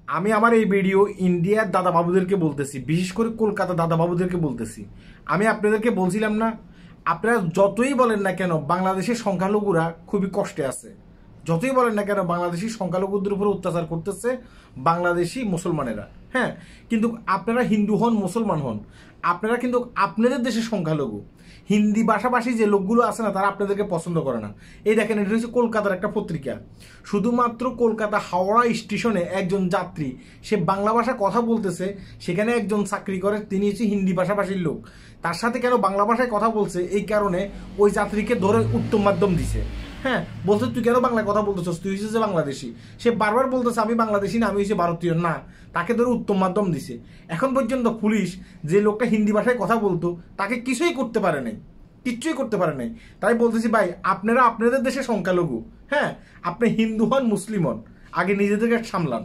আমি আমার এই ভিডিও ইন্ডিয়ার দাদা বাবুদেরকে বলতেছি, বিশেষ করে কলকাতা দাদা বাবুদেরকে বলতেছি। আমি আপনাদেরকে বলছিলাম না, আপনারা যতই বলেন না কেন বাংলাদেশের সংখ্যালঘুরা খুবই কষ্টে আছে, যতই বলেন না কেন বাংলাদেশি সংখ্যালঘুদের উপর অত্যাচার করতেছে বাংলাদেশি মুসলমানেরা। হ্যাঁ, কিন্তু আপনারা হিন্দু হন মুসলমান হন, আপনারা কিন্তু আপনাদের দেশের সংখ্যালঘু। হিন্দি ভাষাভাষী যে লোকগুলো আছে না, তারা আপনাদেরকে পছন্দ করে না। এই দেখেন, এটা হচ্ছে কলকাতার একটা পত্রিকা। শুধুমাত্র কলকাতা হাওড়া স্টেশনে একজন যাত্রী, সে বাংলা ভাষা কথা বলতেছে, সেখানে একজন চাকরি করে, তিনি হচ্ছে হিন্দি ভাষাভাষীর লোক। তার সাথে কেন বাংলা ভাষায় কথা বলছে, এই কারণে ওই যাত্রীকে ধরে উত্তম মাধ্যম দিছে। হ্যাঁ, বলছে তুই কেন বাংলায় কথা বলতেছস, তুই হচ্ছে বাংলাদেশি। সে বারবার বলতেছে আমি বাংলাদেশি না, আমি হচ্ছে ভারতীয় না। তাকে ধরে উত্তম মাধ্যম দিছে। এখন পর্যন্ত পুলিশ যে লোকটা হিন্দি ভাষায় কথা বলতো তাকে কিছুই করতে পারে নাই, কিচ্ছুই করতে পারে নাই। তাই বলতেছি ভাই, আপনারা আপনাদের দেশে সংখ্যালঘু। হ্যাঁ, আপনি হিন্দু হন মুসলিম হন, আগে নিজেদেরকে সামলান।